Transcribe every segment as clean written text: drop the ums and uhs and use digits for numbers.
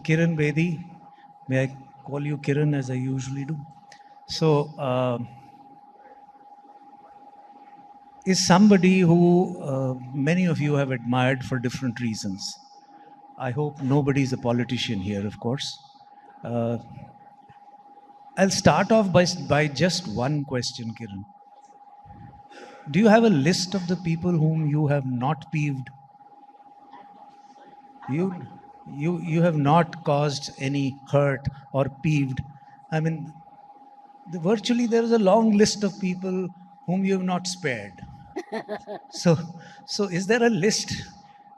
Kiran Bedi. May I call you Kiran as I usually do? So, is somebody who many of you have admired for different reasons. I hope nobody's a politician here, of course. I'll start off by just one question, Kiran. Do you have a list of the people whom you have not peeved? You have not caused any hurt or peeved. I mean, virtually there is a long list of people whom you have not spared. So, so is there a list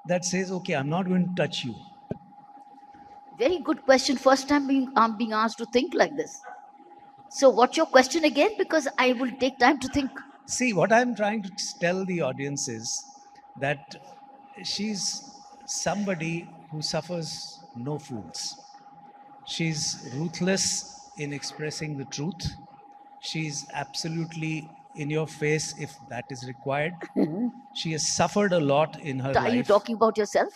that says, okay, I'm not going to touch you? Very good question. First time I'm being asked to think like this. So what's your question again? Because I will take time to think. See, what I'm trying to tell the audience is that she's somebody who suffers no fools. She's ruthless in expressing the truth. She's absolutely in your face if that is required. She has suffered a lot in her life. Are you talking about yourself?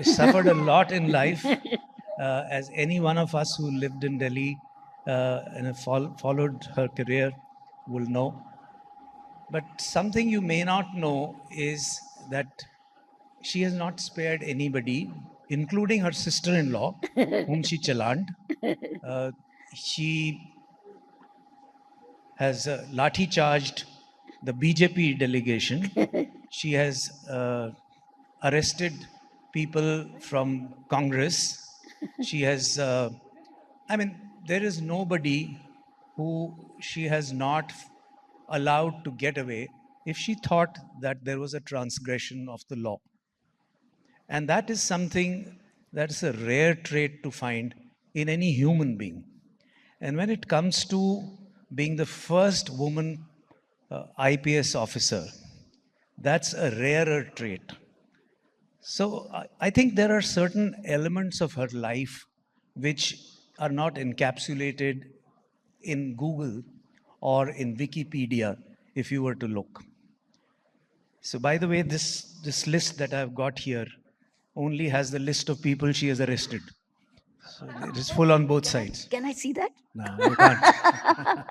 Suffered a lot in life, as any one of us who lived in Delhi and followed her career will know. But something you may not know is that she has not spared anybody, including her sister-in-law, whom she chalaned. She has lathi charged the BJP delegation. She has arrested people from Congress. She has, I mean, there is nobody who she has not allowed to get away if she thought that there was a transgression of the law. And that is something that's a rare trait to find in any human being. And when it comes to being the first woman IPS officer, that's a rarer trait. So I think there are certain elements of her life which are not encapsulated in Google or in Wikipedia if you were to look. So by the way, this list that I've got here only has the list of people she has arrested. So it is full on both sides. Can I see that? No, you can't.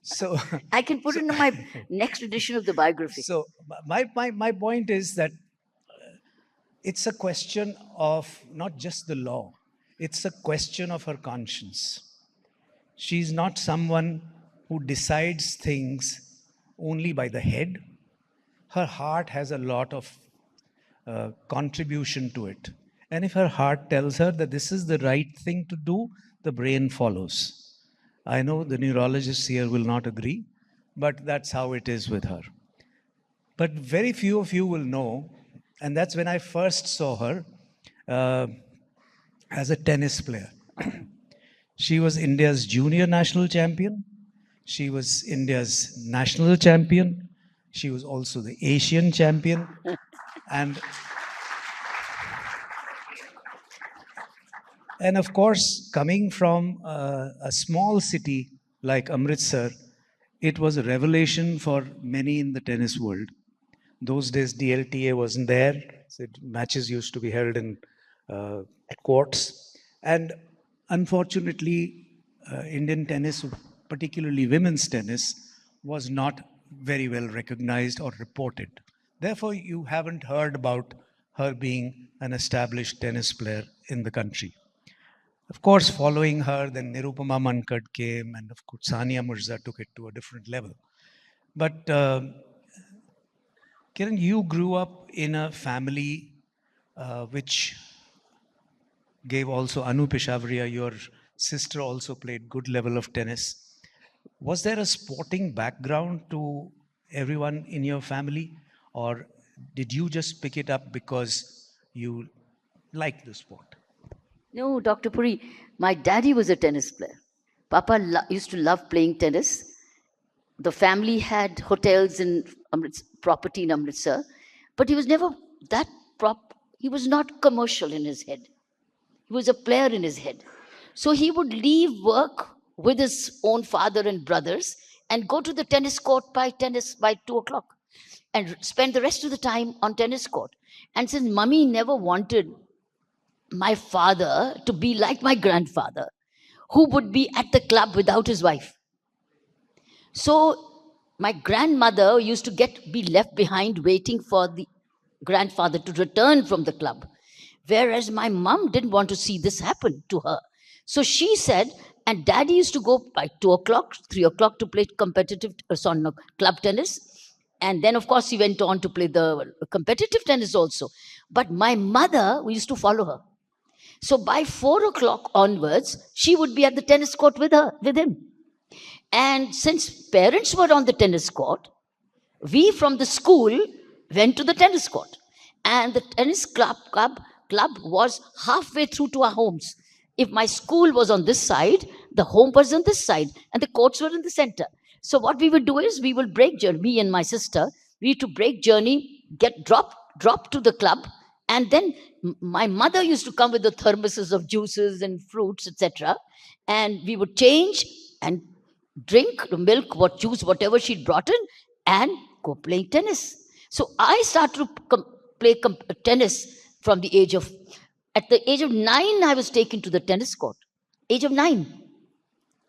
So I can put it in my next edition of the biography. So my point is that it's a question of not just the law, it's a question of her conscience. She's not someone who decides things only by the head. Her heart has a lot of contribution to it. And if her heart tells her that this is the right thing to do, the brain follows. I know the neurologists here will not agree, but that's how it is with her. But very few of you will know, and that's when I first saw her as a tennis player. She was India's junior national champion. She was India's national champion. She was also the Asian champion. And of course, coming from a small city like Amritsar, it was a revelation for many in the tennis world. Those days, DLTA wasn't there. So matches used to be held in courts. And unfortunately, Indian tennis, particularly women's tennis, was not very well recognized or reported. Therefore, you haven't heard about her being an established tennis player in the country. Of course, following her, then Nirupama Mankad came, and of course, Sania Mirza took it to a different level. But Kiran, you grew up in a family which gave also Anu Peshavaria, your sister also played good level of tennis. Was there a sporting background to everyone in your family, or did you just pick it up because you liked the sport? No, Dr. Puri, my daddy was a tennis player. Papa used to love playing tennis. The family had hotels in property in Amritsar, but he was never that he was not commercial in his head. He was a player in his head. So he would leave work with his own father and brothers and go to the tennis court by 2 o'clock and spend the rest of the time on tennis court. And since mummy never wanted my father to be like my grandfather, who would be at the club without his wife. So my grandmother used to be left behind waiting for the grandfather to return from the club, whereas my mom didn't want to see this happen to her. So she said, and daddy used to go by 2 o'clock, 3 o'clock to play competitive no, club tennis. And then, of course, he went on to play the competitive tennis also. But my mother, we used to follow her. So by 4 o'clock onwards, she would be at the tennis court with him. And since parents were on the tennis court, we from the school went to the tennis court. And the tennis club was halfway through to our homes. If my school was on this side, the home was on this side, and the courts were in the center. So what we would do is we will break journey, me and my sister, we used to break journey, get drop to the club, and then my mother used to come with the thermoses of juices and fruits, etc. And we would change and drink milk, what juice, whatever she'd brought in, and go playing tennis. So I started to play tennis from the age of, at the age of 9, I was taken to the tennis court. Age of 9.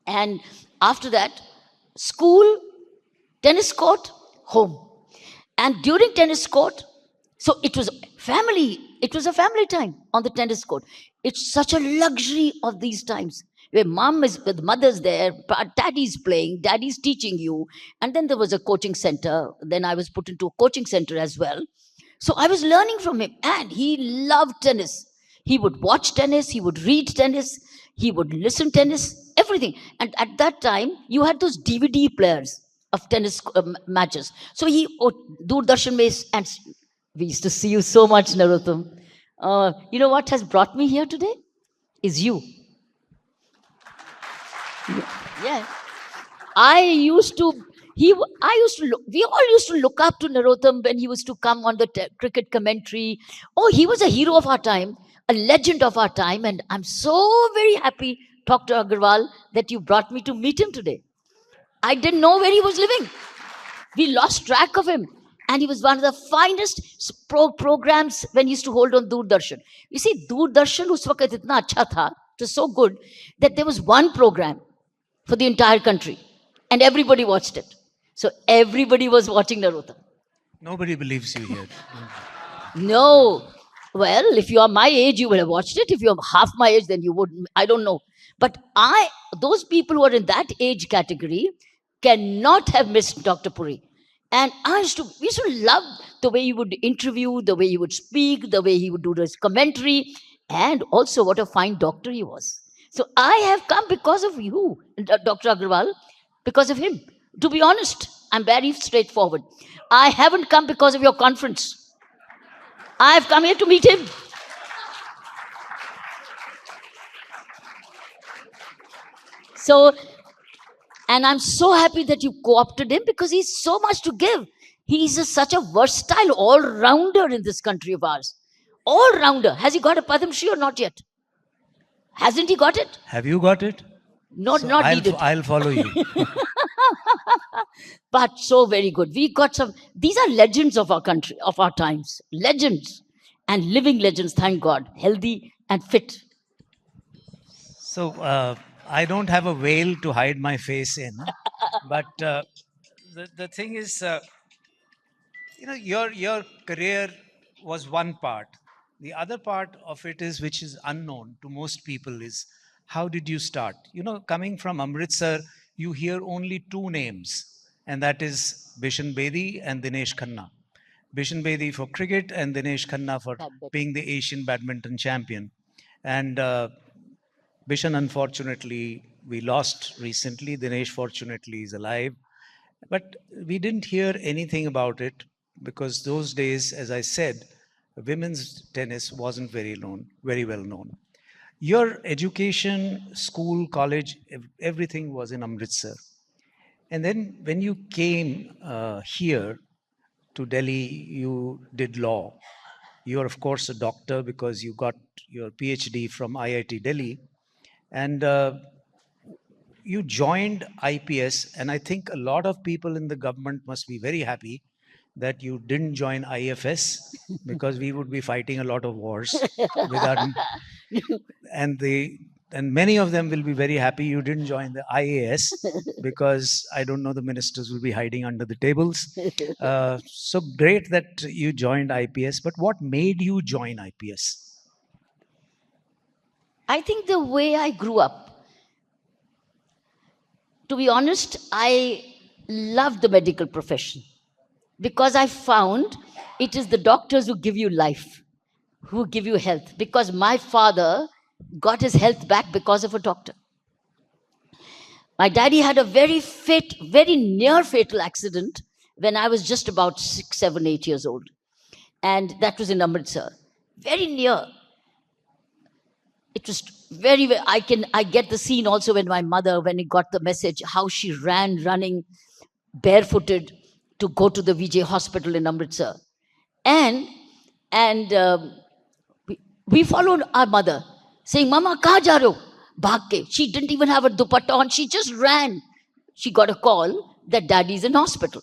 And after that, school, tennis court, home. And during tennis court, so it was a family time on the tennis court. It's such a luxury of these times where mom is with mother's there, daddy's playing, daddy's teaching you. And then there was a coaching center. Then I was put into a coaching center as well. So I was learning from him, and he loved tennis. He would watch tennis, he would read tennis, he would listen tennis, everything. And at that time, you had those DVD players of tennis matches. So Doordarshan mein, and we used to see you so much, Narottam. You know what has brought me here today? Is you. Yeah. We all used to look up to Narottam when he was to come on the cricket commentary. Oh, he was a hero of our time, a legend of our time. And I'm so very happy, Dr. Agarwal, that you brought me to meet him today. I didn't know where he was living. We lost track of him. And he was one of the finest programs when he used to hold on Doordarshan. You see, Doordarshan us waqt itna acha tha, it was so good that there was one program for the entire country. And everybody watched it. So everybody was watching Narottam. Nobody believes you here. No. Well, if you are my age, you would have watched it. If you're half my age, then you wouldn't. I don't know. But those people who are in that age category cannot have missed Dr. Puri. And we used to love the way he would interview, the way he would speak, the way he would do his commentary, and also what a fine doctor he was. So I have come because of you, Dr. Agarwal, because of him. To be honest, I'm very straightforward. I haven't come because of your conference. I have come here to meet him. So, and I'm so happy that you co-opted him because he's so much to give. He's such a versatile all-rounder in this country of ours. All-rounder. Has he got a Padma Shri or not yet? Hasn't he got it? Have you got it? Not needed. I'll follow you. But so very good. We got some. These are legends of our country, of our times. Legends and living legends. Thank God, healthy and fit. So I don't have a veil to hide my face in, but the thing is, your career was one part. The other part of it is, which is unknown to most people, is how did you start? Coming from Amritsar, you hear only two names, and that is Bishan Bedi and Dinesh Khanna. Bishan Bedi for cricket and Dinesh Khanna for being the Asian badminton champion. And Bishan, unfortunately, we lost recently. Dinesh, fortunately, is alive. But we didn't hear anything about it because those days, as I said, women's tennis wasn't very well known. Your education, school, college, everything was in Amritsar. And then when you came here to Delhi, you did law. You are, of course, a doctor because you got your PhD from IIT Delhi. And you joined IPS, and I think a lot of people in the government must be very happy that you didn't join IFS because we would be fighting a lot of wars with our, and they and many of them will be very happy you didn't join the IAS because I don't know, the ministers will be hiding under the tables. So great that you joined IPS, but what made you join IPS? I think the way I grew up, to be honest, I loved the medical profession because I found it is the doctors who give you life, who give you health. Because my father got his health back because of a doctor. My daddy had a very near fatal accident when I was just about 6, 7, 8 years old. And that was in Amritsar. Very near. It was I get the scene also when my mother, when he got the message, how she ran running barefooted to go to the Vijay hospital in Amritsar. And we followed our mother saying, Mama, kahan ja rahe ho? Bhag ke. She didn't even have a dupatta on. She just ran. She got a call that daddy's in hospital.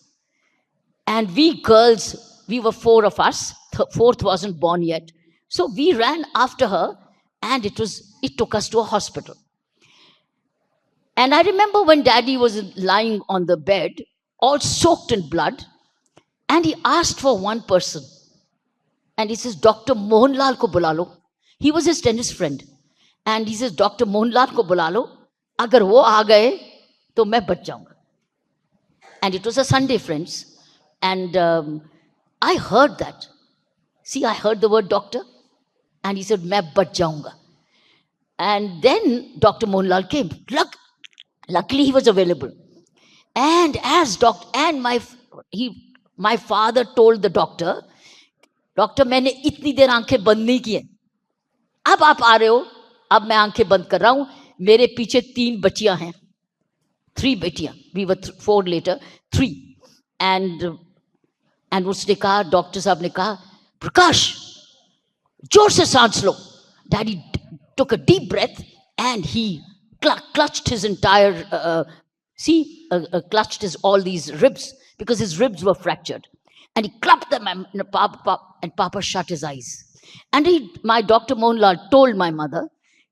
And we girls, we were 4 of us. Fourth wasn't born yet. So we ran after her, and it took us to a hospital. And I remember when daddy was lying on the bed, all soaked in blood, and he asked for one person. And he says, Dr. Mohanlal ko bula lo. He was his tennis friend. And he says, Dr. Mohanlal ko bula lo. Agar wo aa gaye, to main bach jaunga. And it was a Sunday, friends. And I heard that. See, I heard the word doctor. And he said, main bach jaunga. And then Dr. Mohanlal came. Luckily, he was available. And my father told the doctor, doctor मैंने इतनी देर आंखें बंद नहीं की हैं, अब आप आ रहे हो, अब मैं आंखें बंद कर रहा हूं, मेरे पीछे 3 बच्चियां हैं, 3 बेटियां, we were 4 later, 3. and उसने कहा, डॉक्टर साहब ने कहा, प्रकाश जोर से सांस लो. Daddy took a deep breath and he clutched his entire clutched his all these ribs because his ribs were fractured. And he clapped them, and Papa shut his eyes. And my Dr. Mohanlal told my mother,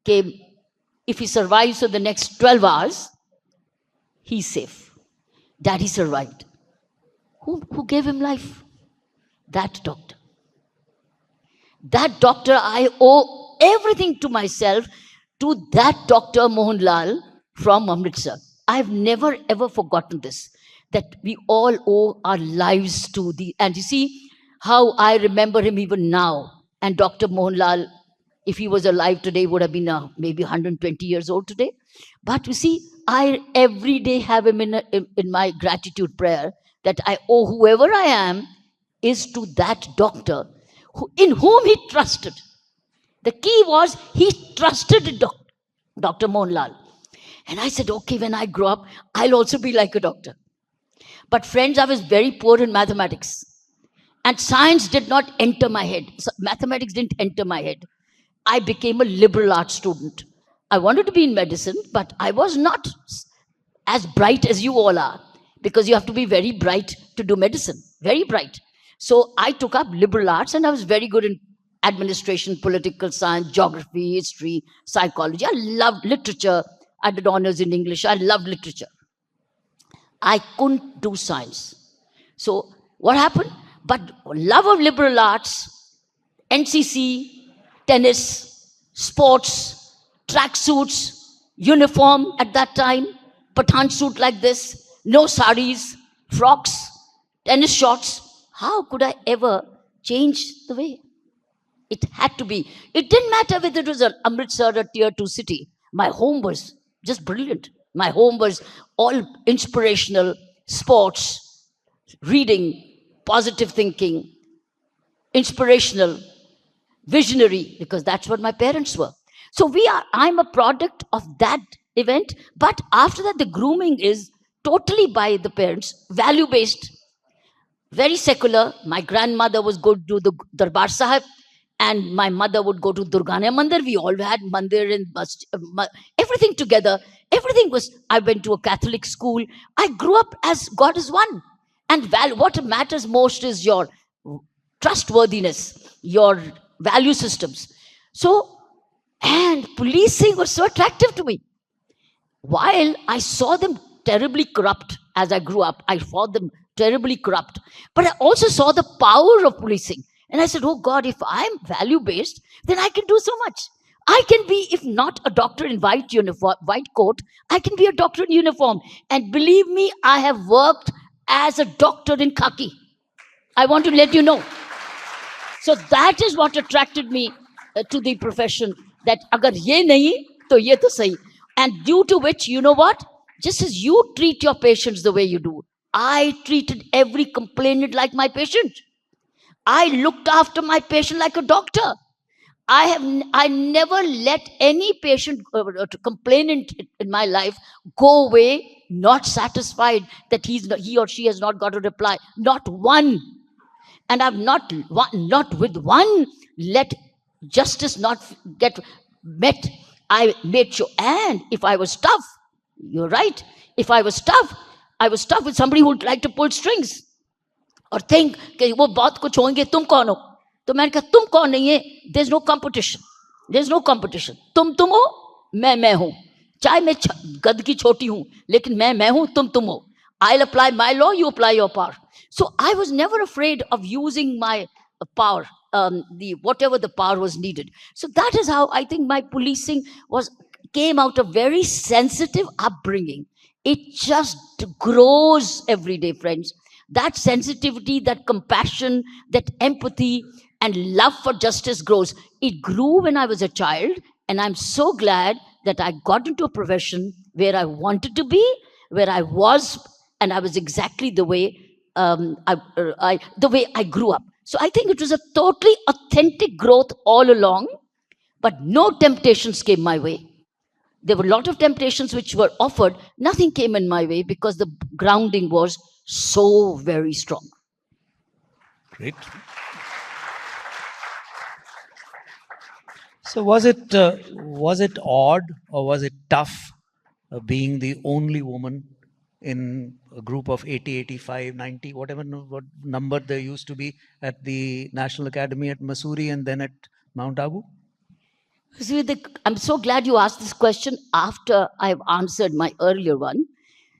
if he survives for the next 12 hours, he's safe. Daddy survived. Who gave him life? That doctor. That doctor, I owe everything to myself, to that Dr. Mohanlal from Amritsar. I've never ever forgotten this, that we all owe our lives to and you see how I remember him even now. And Dr. Mohanlal, if he was alive today, would have been maybe 120 years old today. But you see, I every day have him in my gratitude prayer, that I owe whoever I am is to that doctor in whom he trusted. The key was he trusted Dr. Mohanlal. And I said, okay, when I grow up, I'll also be like a doctor. But friends, I was very poor in mathematics. And science did not enter my head. Mathematics didn't enter my head. I became a liberal arts student. I wanted to be in medicine, but I was not as bright as you all are, because you have to be very bright to do medicine. Very bright. So I took up liberal arts, and I was very good in administration, political science, geography, history, psychology. I loved literature. I did honors in English. I loved literature. I couldn't do science. So what happened? But love of liberal arts, NCC, tennis, sports, track suits, uniform at that time, Pathan suit like this, no saris, frocks, tennis shorts. How could I ever change the way? It had to be. It didn't matter whether it was an Amritsar or tier 2 city. My home was just brilliant. My home was all inspirational, sports, reading, positive thinking, inspirational, visionary, because that's what my parents were. So I'm a product of that event. But after that, the grooming is totally by the parents, value-based, very secular. My grandmother was going to the Darbar Sahib, and my mother would go to Durgana Mandir. We all had mandir and everything together. Everything was, I went to a Catholic school. I grew up as God is one. And what matters most is your trustworthiness, your value systems. So, and policing was so attractive to me. While I saw them terribly corrupt as I grew up, I saw them terribly corrupt. But I also saw the power of policing. And I said, oh God, if I'm value based, then I can do so much. I can be, if not a doctor in white uniform, white coat, I can be a doctor in uniform. And believe me, I have worked as a doctor in khaki. I want to let you know. So that is what attracted me to the profession. That agar ye nahi, to ye to sahi. And due to which, you know what? Just as you treat your patients the way you do, I treated every complainant like my patient. I looked after my patient like a doctor. I never let any patient complainant in my life go away not satisfied that he or she has not got a reply. Not one. And I've not with one let justice not get met. I made sure. And if I was tough, you're right. If I was tough with somebody who would like to pull strings or think कि वो बहुत कुछ होंगे, तुम कौन हो? तो मैंने कहा तुम कौन नहीं है? There's no competition. There's no competition. तुम हो, मैं हूं. चाहे मैं गद की छोटी हूं, लेकिन मैं हूं, तुम हो. I'll apply my law, you apply your power. So I was never afraid of using my power, whatever the power was needed. So that is how I think my policing came out of very sensitive upbringing. It just grows every day, friends. That sensitivity, that compassion, that empathy, and love for justice grows. It grew when I was a child, and I'm so glad that I got into a profession where I wanted to be, where I was, and I was exactly the way the way I grew up. So I think it was a totally authentic growth all along, but no temptations came my way. There were a lot of temptations which were offered. Nothing came in my way because the grounding was so very strong. Great. So was it odd or was it tough being the only woman in a group of 80, 85, 90, whatever what number there used to be at the National Academy at Missouri and then at Mount Abu? See, I'm so glad you asked this question after I've answered my earlier one,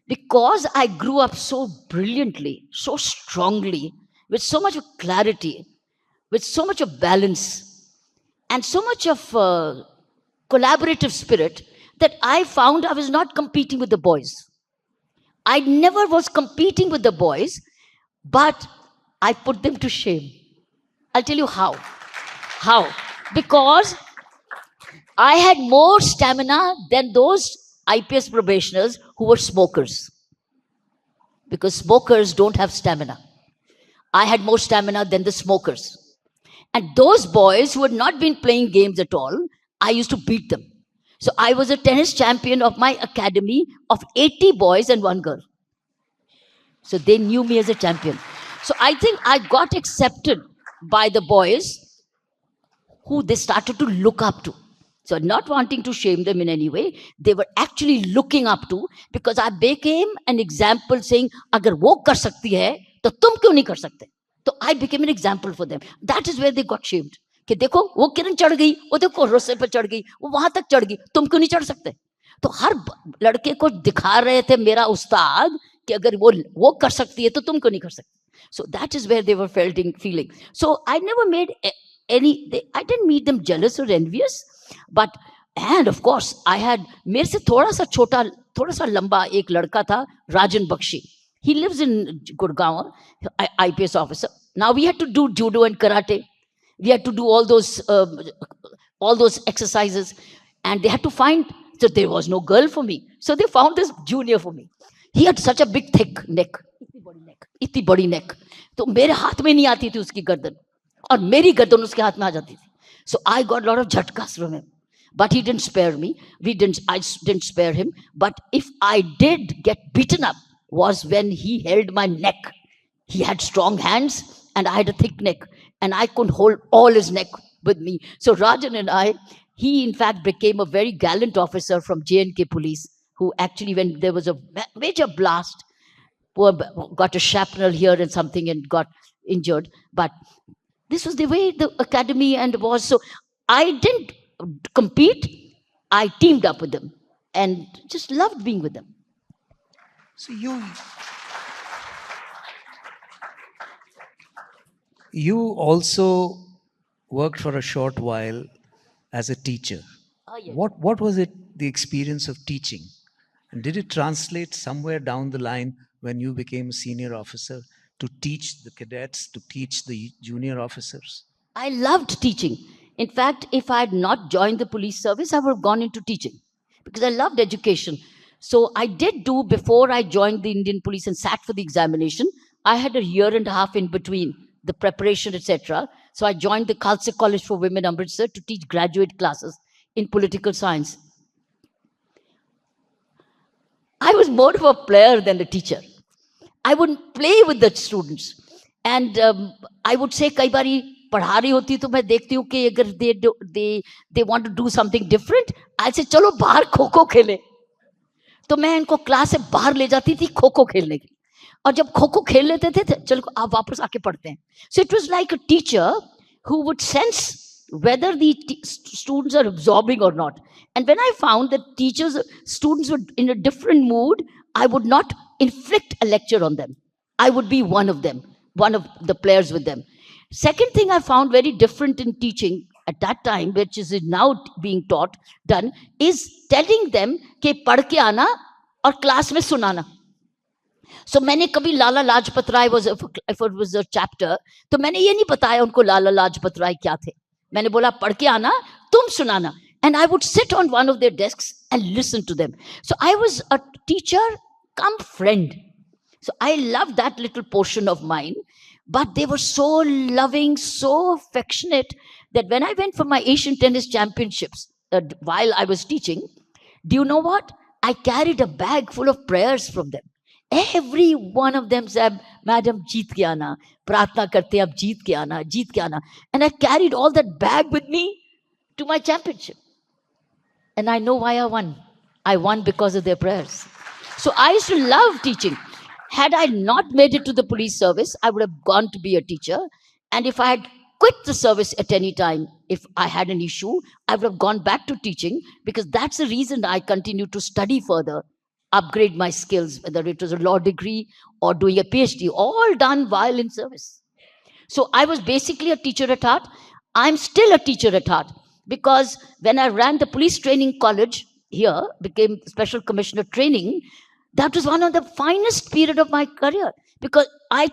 because I grew up so brilliantly, so strongly, with so much of clarity, with so much of balance, and so much of collaborative spirit that I found I was not competing with the boys. I never was competing with the boys, but I put them to shame. I'll tell you how. How? Because I had more stamina than those IPS probationers who were smokers. Because smokers don't have stamina. I had more stamina than the smokers. And those boys who had not been playing games at all, I used to beat them. So I was a tennis champion of my academy of 80 boys and one girl. So they knew me as a champion. So I think I got accepted by the boys who they started to look up to. So not wanting to shame them in any way, they were actually looking up to, because I became an example saying, agar wo kar sakti hai, to tum kyun nahi kar sakte? So I became an example for them. That is where they got shamed. कि देखो वो किरण चढ़ गई, वो देखो रस्से पे चढ़ गई, वो वहां तक चढ़ गई, तुम क्यों नहीं चढ़ सकते? तो हर लड़के को दिखा रहे थे मेरा उस्ताद कि अगर वो कर सकती है तो तुम क्यों नहीं कर सकते? So that is where they were feeling. So I never made I didn't make them jealous or envious, but and of course I had, मेरे से थोड़ा सा छोटा, थोड़ा सा लंबा एक लड़का था, Rajan Bakshi. He lives in Gurgaon, IPS officer. Now we had to do judo and karate. We had to do all those exercises, and they had to find. So there was no girl for me. So they found this junior for me. He had such a big, thick neck, इतनी बड़ी neck. तो मेरे हाथ में नहीं आती थी उसकी गर्दन, और मेरी गर्दन उसके हाथ में आ जाती थी. So I got a lot of jhatkas from him. But he didn't spare me. I didn't spare him. But if I did get beaten up, was when he held my neck. He had strong hands, and I had a thick neck, and I couldn't hold all his neck with me. So Rajan and he in fact became a very gallant officer from J&K police, who actually, when there was a major blast, got a shrapnel here and something and got injured. But this was the way the academy and was. So I didn't compete. I teamed up with them and just loved being with them. So you also worked for a short while as a teacher. Yes. What was it, the experience of teaching? And did it translate somewhere down the line when you became a senior officer to teach the cadets, to teach the junior officers? I loved teaching. In fact, if I had not joined the police service, I would have gone into teaching because I loved education. So I did do, before I joined the Indian police and sat for the examination, I had a year and a half in between the preparation, etc. So I joined the Khalsa College for Women, Amritsar, to teach graduate classes in political science. I was more of a player than a teacher. I would play with the students. And I would say, कई बारी पढ़ा रही होती तो मैं देखती हूँ कि अगर they want to do something different, I say चलो बाहर खो खो खेले. तो मैं इनको क्लास से बाहर ले जाती थी खो खो खेलने के. और जब खो खो खेल लेते थे चलो आप वापस आके पढ़ते हैं. So it was like a teacher who would sense whether the students are absorbing or not. And when I found that students were in a different mood, I would not inflict a lecture on them. I would be one of them, one of the players with them. Second thing I found very different in teaching at that time, which is now being done, is telling them कि पढ़ के आना और class में सुनाना. So मैंने कभी Lala Lajpat Rai was if it was a chapter, तो मैंने ये नहीं बताया उनको लाला लाजपत राय क्या थे. मैंने बोला पढ़ के आना, तुम सुनाना. And I would sit on one of their desks and listen to them. So I was a teacher come friend. So I loved that little portion of mine. But they were so loving, so affectionate, that when I went for my Asian tennis championships while I was teaching, do you know what? I carried a bag full of prayers from them. Every one of them said, Madam, jeet ke aana, pratna karte ab jeet ke aana, jeet ke aana. And I carried all that bag with me to my championship. And I know why I won. I won because of their prayers. So I used to love teaching. Had I not made it to the police service, I would have gone to be a teacher. And if I had quit the service at any time, if I had an issue, I would have gone back to teaching, because that's the reason I continued to study further, upgrade my skills, whether it was a law degree or doing a PhD, all done while in service. So I was basically a teacher at heart. I'm still a teacher at heart, because when I ran the police training college here, became special commissioner training, that was one of the finest period of my career, because I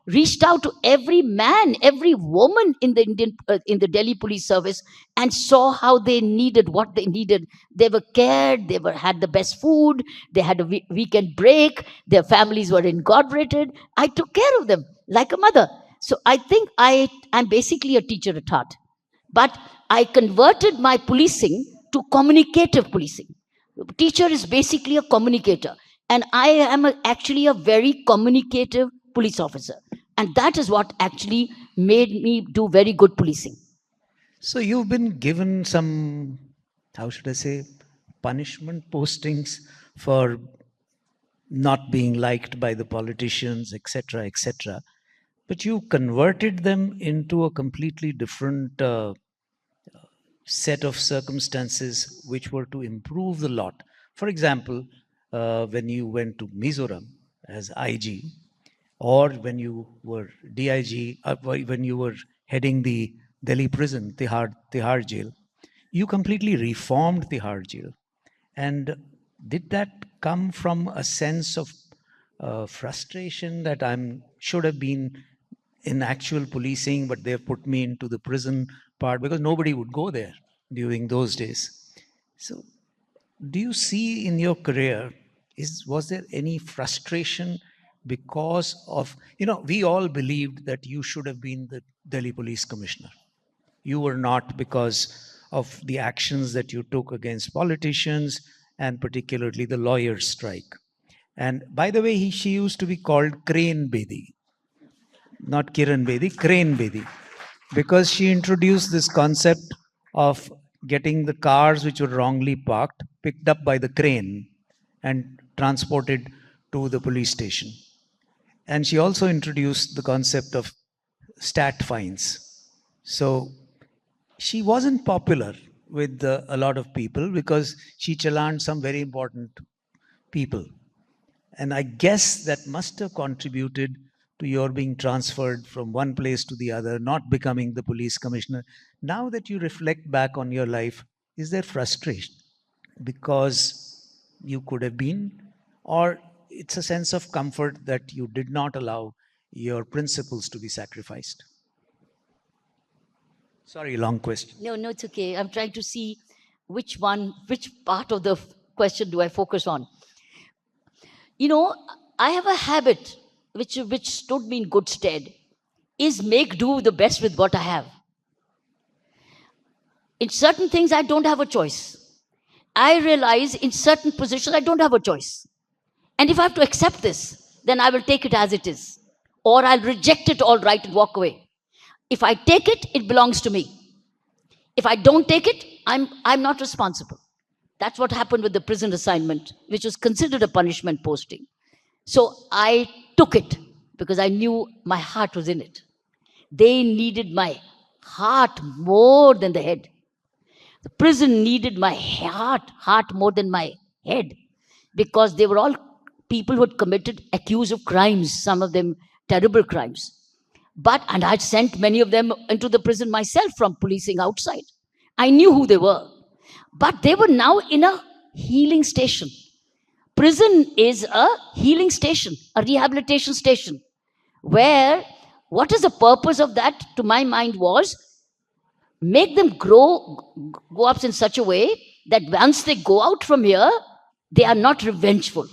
reached out to every man, every woman in the Delhi police service, and saw how they needed what they needed. They were cared, they had the best food, they had a weekend break, their families were incorporated. I took care of them like a mother. So I think I'm basically a teacher at heart. But I converted my policing to communicative policing. Teacher is basically a communicator. And I am actually a very communicative police officer. And that is what actually made me do very good policing. So you've been given some, how should I say, punishment postings for not being liked by the politicians, etc., etc. But you converted them into a completely different set of circumstances which were to improve the lot. For example, when you went to Mizoram as IG, or when you were DIG, when you were heading the Delhi prison, Tihar jail, you completely reformed Tihar jail. And did that come from a sense of frustration that should have been in actual policing, but they've put me into the prison part, because nobody would go there during those days? So do you see in your career, was there any frustration because of, we all believed that you should have been the Delhi police commissioner. You were not, because of the actions that you took against politicians, and particularly the lawyers' strike. And by the way, she used to be called Crane Bedi, not Kiran Bedi, Crane Bedi, because she introduced this concept of getting the cars which were wrongly parked picked up by the crane and transported to the police station. And she also introduced the concept of stat fines. So she wasn't popular with a lot of people because she challaned some very important people. And I guess that must have contributed to your being transferred from one place to the other, not becoming the police commissioner. Now that you reflect back on your life, is there frustration because you could have been, or it's a sense of comfort that you did not allow your principles to be sacrificed? Sorry, long question. No, no, it's okay. I'm trying to see which part of the question do I focus on. You know, I have a habit which stood me in good stead, is make do the best with what I have. In certain things, I don't have a choice. I realize in certain positions, I don't have a choice. And if I have to accept this, then I will take it as it is. Or I'll reject it all right and walk away. If I take it, it belongs to me. If I don't take it, I'm not responsible. That's what happened with the prison assignment, which was considered a punishment posting. So I took it because I knew my heart was in it. They needed my heart more than the head. The prison needed my heart more than my head, because they were all people who had committed accused crimes, some of them terrible crimes. And I'd sent many of them into the prison myself from policing outside. I knew who they were. But they were now in a healing station. Prison is a healing station, a rehabilitation station, where what is the purpose of that, to my mind, was make them go up in such a way that once they go out from here, they are not revengeful.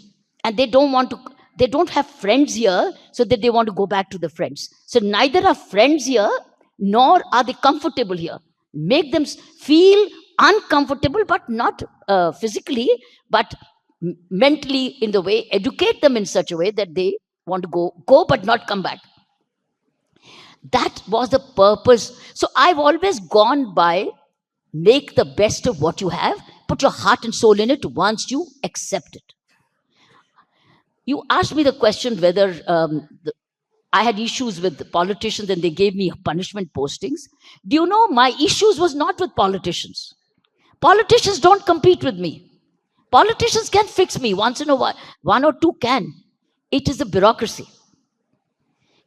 And they don't have friends here, so that they want to go back to the friends. So neither are friends here, nor are they comfortable here. Make them feel uncomfortable, but not physically, but mentally, in the way, educate them in such a way that they want to go but not come back. That was the purpose. So I've always gone by, make the best of what you have, put your heart and soul in it once you accept it. You asked me the question whether I had issues with the politicians and they gave me punishment postings. Do you know, my issues was not with politicians. Politicians don't compete with me. Politicians can fix me once in a while. One or two can. It is the bureaucracy.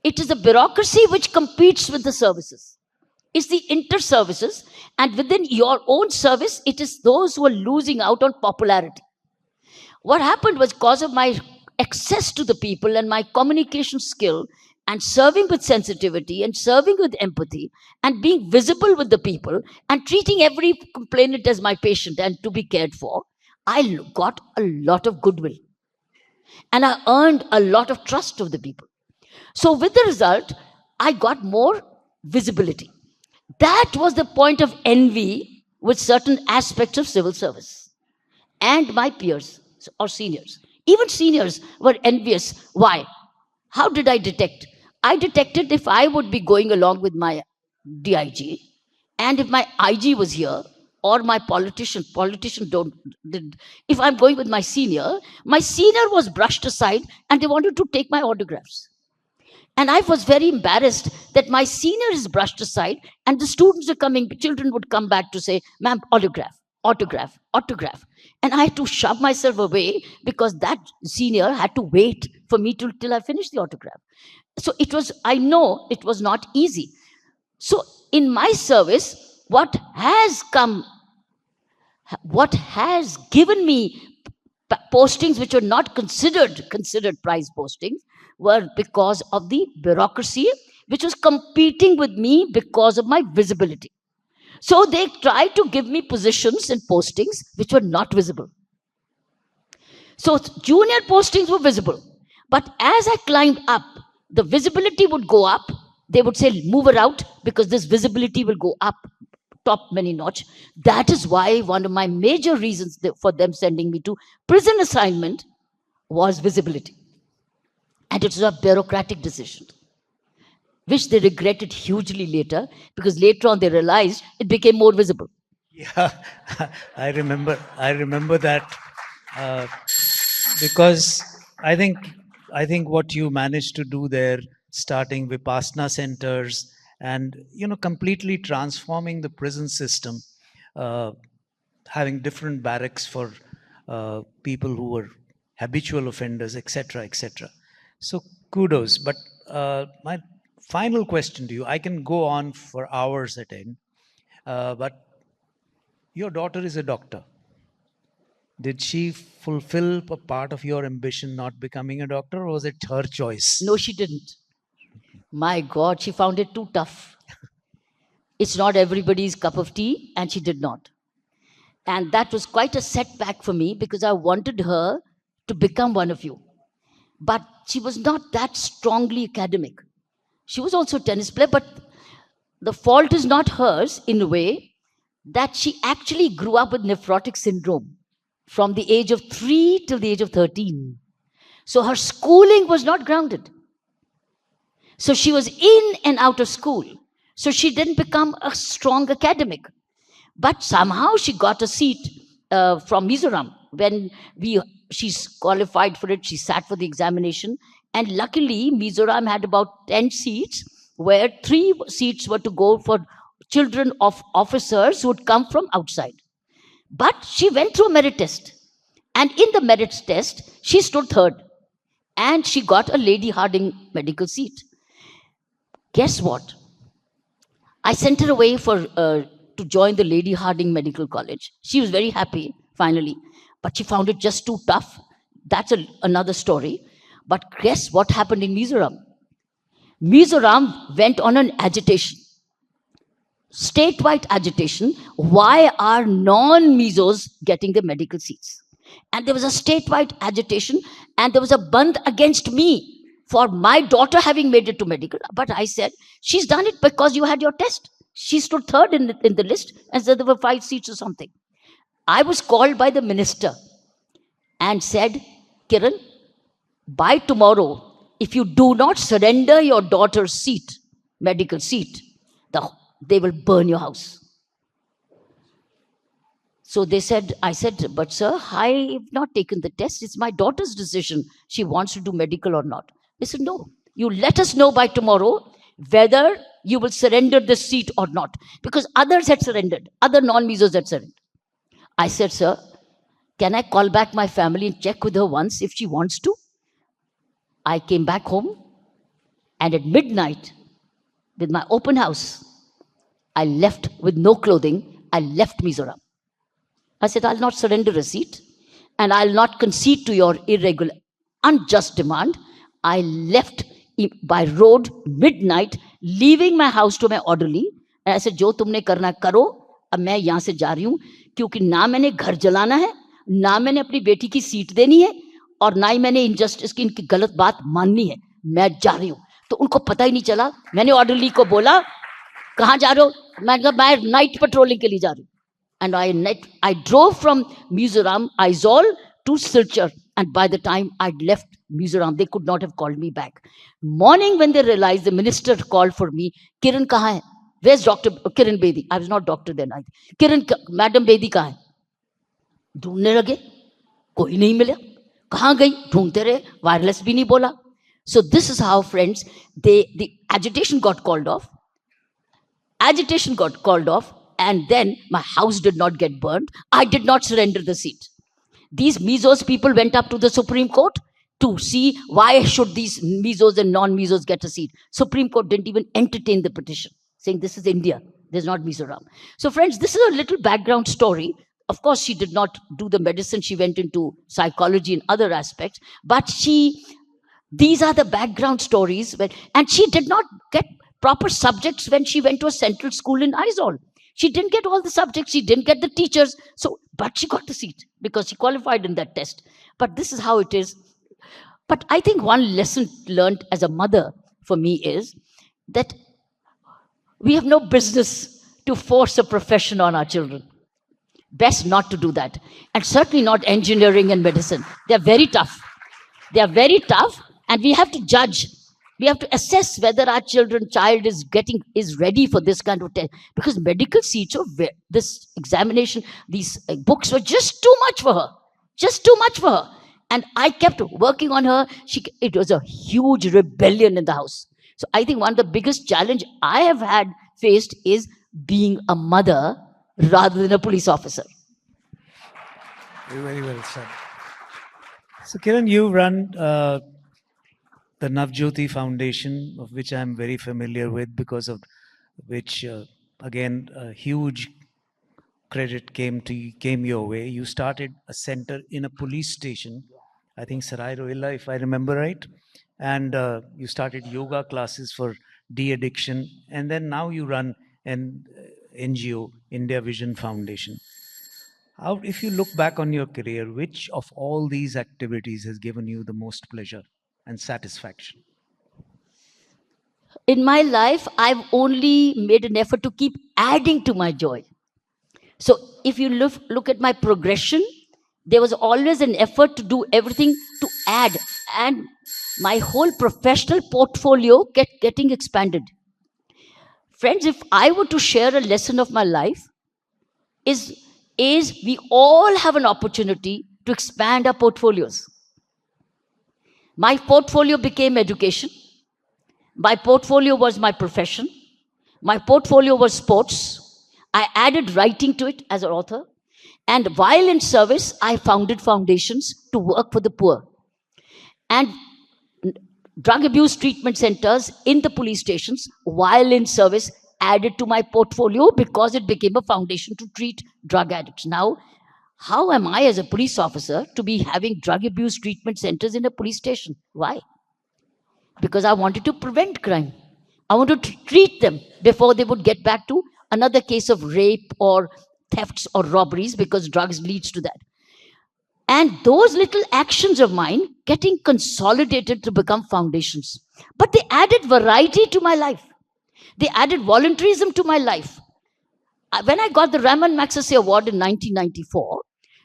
It is the bureaucracy which competes with the services. It's the inter-services. And within your own service, it is those who are losing out on popularity. What happened was, because of my access to the people and my communication skill and serving with sensitivity and serving with empathy and being visible with the people and treating every complainant as my patient and to be cared for, I got a lot of goodwill. And I earned a lot of trust of the people. So with the result, I got more visibility. That was the point of envy with certain aspects of civil service. And my peers or seniors, even seniors were envious. Why? How did I detect? I detected if I would be going along with my DIG, and if my IG was here, or my politician if I'm going with my senior was brushed aside and they wanted to take my autographs. And I was very embarrassed that my senior is brushed aside and the students are coming, children would come back to say, ma'am, autograph, autograph, autograph. And I had to shove myself away because that senior had to wait for me till I finished the autograph. So I know it was not easy. So in my service, what has given me postings which were not considered prize postings were because of the bureaucracy, which was competing with me because of my visibility. So they tried to give me positions and postings which were not visible. So junior postings were visible. But as I climbed up, the visibility would go up. They would say, move her out because this visibility will go up, top many notch. That is why one of my major reasons for them sending me to prison assignment was visibility. And it was a bureaucratic decision, which they regretted hugely later, because later on they realized it became more visible. Yeah, I remember that because I think I think what you managed to do there, starting Vipassana centers and completely transforming the prison system, uh, having different barracks for people who were habitual offenders, etc., etc. So kudos. But my final question to you, I can go on for hours at end, but your daughter is a doctor. Did she fulfill a part of your ambition not becoming a doctor, or was it her choice? No, she didn't. My God, she found it too tough. It's not everybody's cup of tea, and she did not. And that was quite a setback for me because I wanted her to become one of you. But she was not that strongly academic. She was also a tennis player, but the fault is not hers in a way that she actually grew up with nephrotic syndrome from the age of 3 till the age of 13. So her schooling was not grounded. So she was in and out of school. So she didn't become a strong academic. But somehow she got a seat from Mizoram. When she's qualified for it, she sat for the examination. And luckily, Mizoram had about 10 seats, where 3 seats were to go for children of officers who would come from outside. But she went through a merit test. And in the merit test, she stood third. And she got a Lady Harding medical seat. Guess what? I sent her away to join the Lady Harding Medical College. She was very happy, finally. But she found it just too tough. That's another story. But guess what happened in Mizoram? Mizoram went on an agitation. Statewide agitation. Why are non-Mizos getting the medical seats? And there was a statewide agitation, and there was a band against me for my daughter having made it to medical. But I said, she's done it because you had your test. She stood third in the list, and said there were 5 seats or something. I was called by the minister and said, Kiran, by tomorrow, if you do not surrender your daughter's seat, medical seat, they will burn your house. So I said, but sir, I have not taken the test. It's my daughter's decision. She wants to do medical or not. They said, no, you let us know by tomorrow whether you will surrender the seat or not. Because others had surrendered. Other non-Mizos had surrendered. I said, sir, can I call back my family and check with her once if she wants to? I came back home, and at midnight, with my open house, I left with no clothing. I left Mizoram. I said, I'll not surrender a seat, and I'll not concede to your irregular, unjust demand. I left by road, midnight, leaving my house to my orderly. And I said, जो तुमने करना करो, अब मैं यहाँ से जा रही हूँ, क्योंकि ना मैंने घर जलाना है, ना मैंने अपनी बेटी की सीट देनी है, और ना ही मैंने इनजस्टिस की इनकी गलत बात माननी है. मैं जा रही हूँ. तो उनको पता ही नहीं चला. मैंने ऑर्डरली को बोला, कहाँ जा रहे हो? मैं नाइट पेट्रोलिंग के लिए जा रही हूँ. And I drove from Mizoram, Aizawl to Silchar. And by the time I'd left Mizoram, they could not have called me back. Morning, when they realized, the minister called for me, Kiran kahan hai? Where's Dr. Kiran Bedi? I was not doctor then. Kiran, Madam Bedi kahan hai? ढूंढने लगे, कोई नहीं मिला. कहाँ गई? ढूंढते रहे, wireless भी नहीं बोला. So this is how, friends, the agitation got called off. Agitation got called off. And then my house did not get burned. I did not surrender the seat. These Mizos people went up to the Supreme Court to see why should these Mizos and non-Mizos get a seat. Supreme Court didn't even entertain the petition, saying this is India. There's not Mizoram. So friends, this is a little background story. Of course, she did not do the medicine. She went into psychology and other aspects. But these are the background stories. And she did not get proper subjects when she went to a central school in Aizawl. She didn't get all the subjects. She didn't get the teachers. But she got the seat because she qualified in that test. But this is how it is. But I think one lesson learned as a mother for me is that we have no business to force a profession on our children. Best not to do that. And certainly not engineering and medicine. They're very tough. They are very tough, and we have to judge. We have to assess whether our child is ready for this kind of test. Because medical seats, this examination, these books were just too much for her. Just too much for her. And I kept working on her. It was a huge rebellion in the house. So I think one of the biggest challenge I have had faced is being a mother rather than a police officer. Very well said. So, Kiran, you run the Navjyoti Foundation, of which I'm very familiar with, because of which, again, a huge credit came your way. You started a center in a police station, I think Sarai Rohilla, if I remember right, and you started yoga classes for de-addiction, and then now you run an NGO, India Vision Foundation. How, if you look back on your career, which of all these activities has given you the most pleasure and satisfaction? In my life, I've only made an effort to keep adding to my joy. So if you look at my progression, there was always an effort to do everything to add. And my whole professional portfolio kept getting expanded. Friends, if I were to share a lesson of my life, is we all have an opportunity to expand our portfolios. My portfolio became education. My portfolio was my profession. My portfolio was sports. I added writing to it as an author. And while in service, I founded foundations to work for the poor. And drug abuse treatment centers in the police stations, while in service, added to my portfolio because it became a foundation to treat drug addicts. Now, how am I as a police officer to be having drug abuse treatment centers in a police station? Why? Because I wanted to prevent crime. I wanted to treat them before they would get back to another case of rape or thefts or robberies, because drugs leads to that. And those little actions of mine getting consolidated to become foundations. But they added variety to my life. They added volunteerism to my life. When I got the Raman Magsaysay Award in 1994,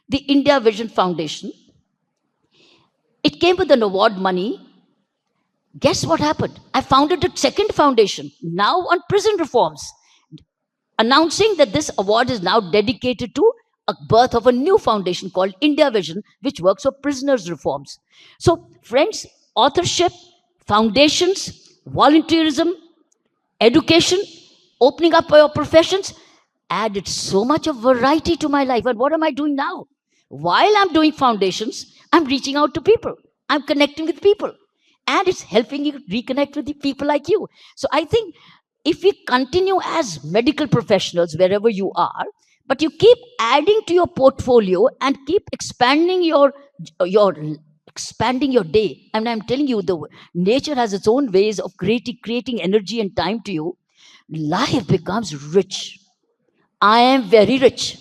the India Vision Foundation, it came with an award money. Guess what happened? I founded a second foundation, now on prison reforms, announcing that this award is now dedicated to a birth of a new foundation called India Vision, which works for prisoners' reforms. So, friends, authorship, foundations, volunteerism, education, opening up your professions added so much of variety to my life. And what am I doing now? While I'm doing foundations, I'm reaching out to people. I'm connecting with people. And it's helping you reconnect with the people like you. So I think if we continue as medical professionals, wherever you are, but you keep adding to your portfolio and keep expanding your expanding your day. And I'm telling you, the nature has its own ways of creating energy and time to you. Life becomes rich. I am very rich.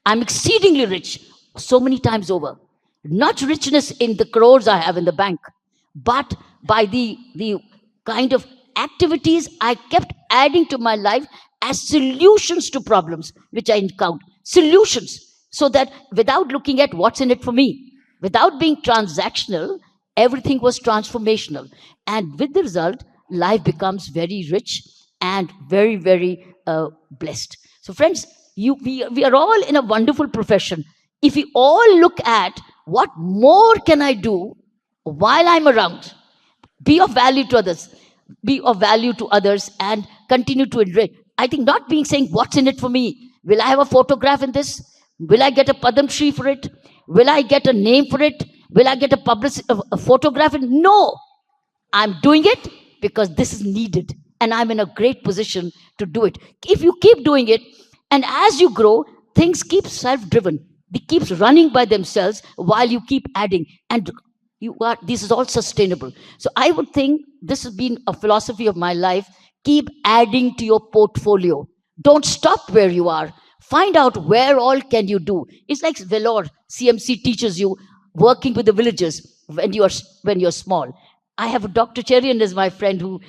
I'm exceedingly rich, so many times over. Not richness in the crores I have in the bank, but by the kind of activities I kept adding to my life as solutions to problems which I encountered. Solutions, so that without looking at what's in it for me, without being transactional, everything was transformational. And with the result, life becomes very rich and very, very blessed. So friends, we are all in a wonderful profession. If we all look at what more can I do while I'm around, be of value to others, and continue to enrich. I think not being saying what's in it for me. Will I have a photograph in this? Will I get a Padam Shri for it? Will I get a name for it? Will I get a photograph? No, I'm doing it because this is needed, and I'm in a great position to do it. If you keep doing it, and as you grow, things keep self-driven. They keep running by themselves while you keep adding, and this is all sustainable. So I would think this has been a philosophy of my life. Keep adding to your portfolio. Don't stop where you are. Find out where all can you do. It's like Velour, CMC teaches you working with the villagers when you're small. I have Dr. Cherian as my friend who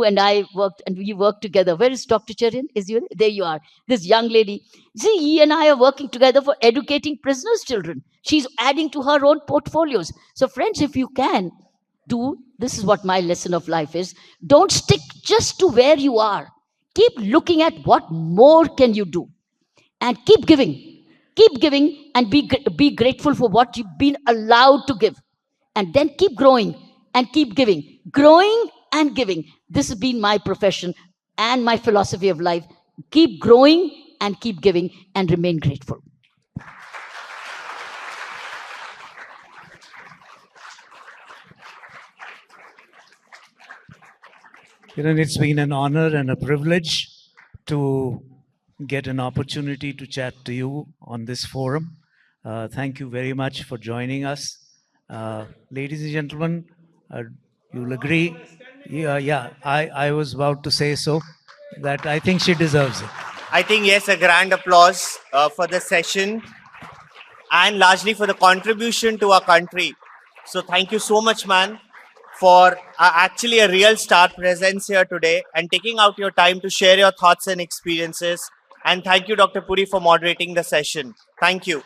and I worked, and we worked together. Where is Dr. Cherian? There you are. This young lady. See, he and I are working together for educating prisoners' children. She's adding to her own portfolios. So friends, if you can, this is what my lesson of life is. Don't stick just to where you are. Keep looking at what more can you do. And keep giving. Keep giving and be grateful for what you've been allowed to give. And then keep growing and keep giving. Growing and giving. This has been my profession and my philosophy of life. Keep growing and keep giving and remain grateful. Kiran, it's been an honor and a privilege to get an opportunity to chat to you on this forum. Thank you very much for joining us. Ladies and gentlemen, you'll agree. I was about to say so, that I think she deserves it. I think, yes, a grand applause for the session and largely for the contribution to our country. So thank you so much, man, for actually a real star presence here today and taking out your time to share your thoughts and experiences. And thank you, Dr. Puri, for moderating the session. Thank you.